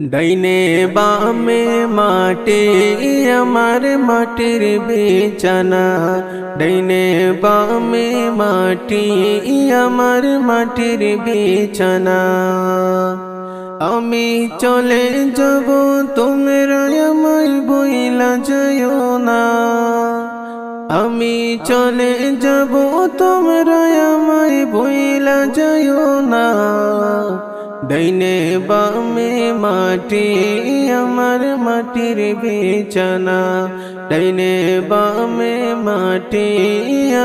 ডাইনে বামে মাটি আমার মাটির বিছানা, ডাইনে বামে মাটি আমার মাটির বিছানা। আমি চলে যাব তোমরা আমায় বইলা যাইও না, আমি চলে যাব তোমরা আমায় বইলা যাইও না। ডাইনে বামে মাটি আমার মাটির বিছানা, ডাইনে বামে মাটি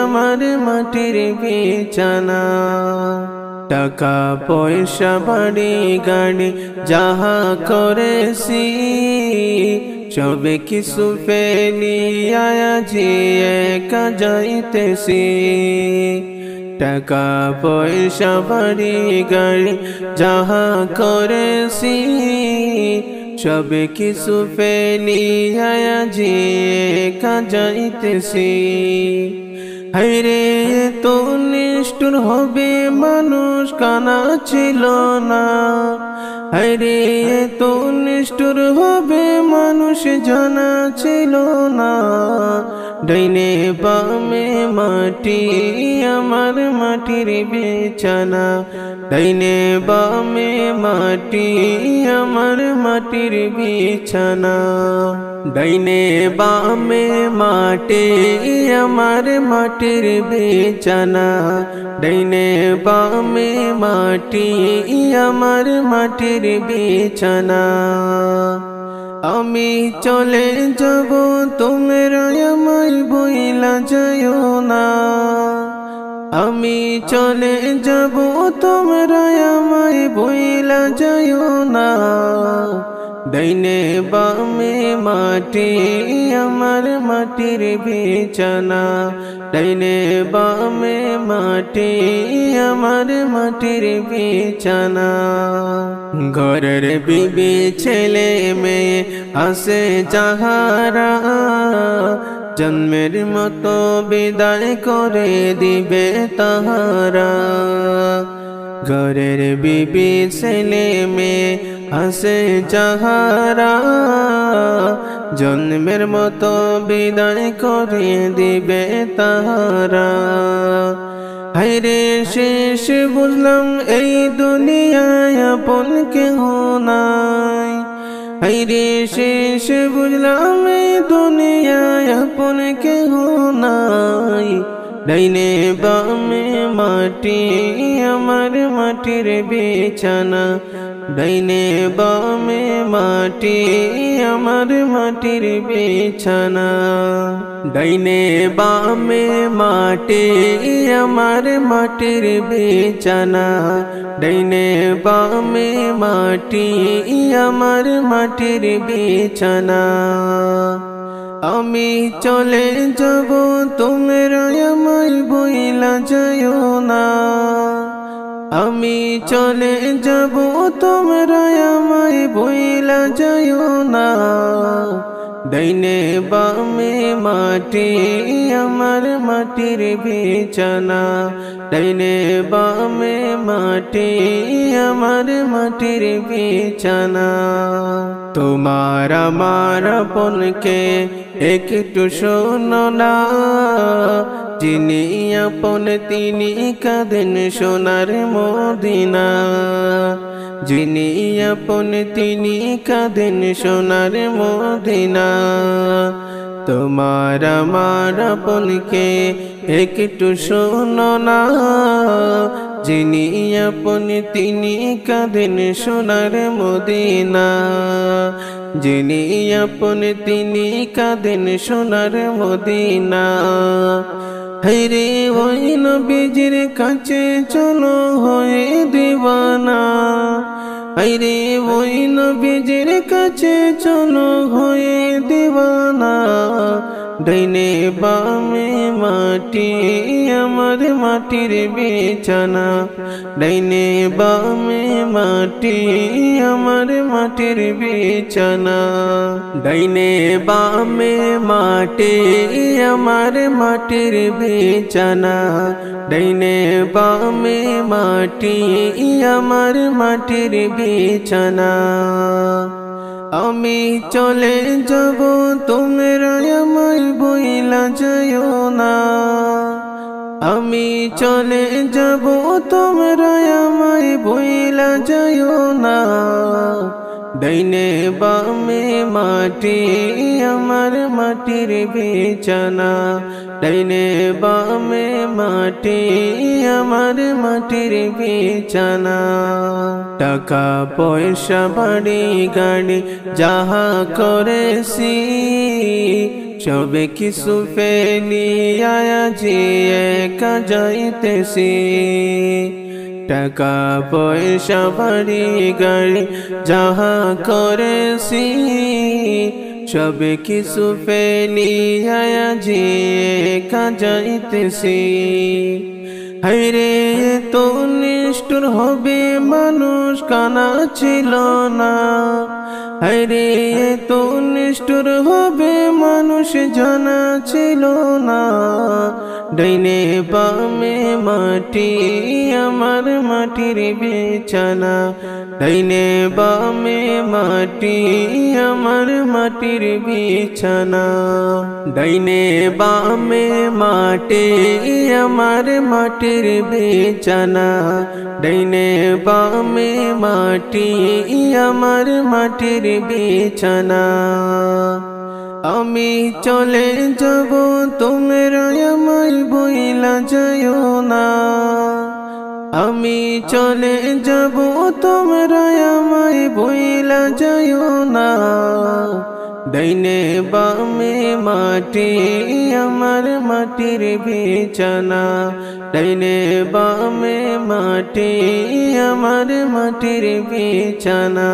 আমার মাটির বিছানা। টাকা পয়সা বাড়ি গাড়ি যাহা করেছি সবে কিছু ফেলিয়া আজি একা যাইতেছি। টাকা পয়সা বাড়ি গাড়ি যাহা করেছি সবে কিছু ফেলিয়া আজি একা যাইতেছি। হায়রে তো নিষ্ঠুর হবে মানুষ কানা ছিল না, হায়রে তো নিষ্ঠুর হবে মানুষ জানা ছিল না। ডাইনে বামে মাটি আমার মাটির বিছানা, ডাইনে বামে মাটি আমার মাটির বিছানা। ডাইনে বামে মাটি আমার মাটির বিছানা, ডাইনে বামে মাটি আমার মাটির বিছানা। আমি চলে যাব তোমরা আমায় বইলা যাইও না, আমি চলে যাব তোমরা আমায় বইলা যাইও না। ডাইনে বামে মাটি আমার মাটির বিছানা, ডাইনে বামে মাটি আমার মাটির বিছানা। ঘরের বিবি ছেলে মেয়ে আসে যাহারা জন্মের মতো বিদায় করে দিবে তাহারা। ঘরের বিবি ছেলে মেয়ে আসে যাহারা জন্মের মতো বিদায় করে দিবে তাহারা। হায়রে শেষ বুঝলাম এই দুনিয়ায় আপন কেহ নাই, হায়রে শেষ বুঝলাম এই দুনিয়ায় আপন কেহ নাই। ডাইনে বামে মাটি আমার মাটির বিছানা, ডাইনে বামে মাটি আমার মাটির বিছানা। ডাইনে বামে মাটি আমার মাটির বিছানা, ডাইনে বামে মাটি আমার মাটির বিছানা। আমি চলে যাব তোমরা আমায় বইলা যাইও না, আমি চলে যাব তোমরা আমায় বইলা যাইও না। ডাইনে বামে মাটি আমার মাটির বিছানা, ডাইনে বামে মাটি আমার মাটির বিছানা। তোমার আমার আপনকে একটু শোনো না, যিনি আপন তিনি কাঁদেন সোনার মদিনা, যিনি আপন তিনি কাঁদেন সোনার মদিনা। তোমার আমার আপনকে একটু শোনো না, যিনি আপন তিনি কাঁদেন সোনার মদিনা, যিনি আপন তিনি কাঁদেন সোনার মদিনা। হায়রে ওই নবীজির কাছে চলো হয়ে দিওয়ানা, হায়রে ওই নবীজির কাছে চলো হয়ে দিওয়ানা। ডাইনে বামে মাটি আমার মাটির বিছানা ডাইনে বামে মাটি আমার মাটির বিছানা ডাইনে বামে মাটি আমার মাটির বিছানা ডাইনে বামে মাটি আমার মাটির বিছানা আমি চলে যাব তোমরা আমায় বইলা যাইও না আমি চলে যাব তোমরা আমায় বইলা যাইও না ডাইনে বামে মাটি আমার মাটির বিছানা ডাইনে বামে মাটি আমার মাটির বিছানা টাকা পয়সা বাড়ি গাড়ি যাহা করেছি সবে কিছু ফেলিয়া যে একা যাইতেছি টাকা পয়সা বাড়ি গাড়ি যাহা করেছি সবে কিছু ফেলিয়া যে একা যাইতেছি হায়রে তো নিষ্ঠুর হবে মানুষ কানা ছিল না হায়রে তো নিষ্ঠুর হবে মানুষ জানা ছিল না ডাইনে বামে মাটি আমার মাটির বিছানা ডাইনে বামে মাটি আমার মাটির বিছানা ডাইনে বামে মাটি আমার মাটির বিছানা ডাইনে বামে মাটি আমার মাটির বিছানা আমি চলে যাব তোমরা আমায় বইলা যাইও না আমি চলে যাব তোমরা আমায় বইলা যাইও না ডাইনে বামে মাটি আমার মাটির বিছানা ডাইনে বামে মাটি আমার মাটির বিছানা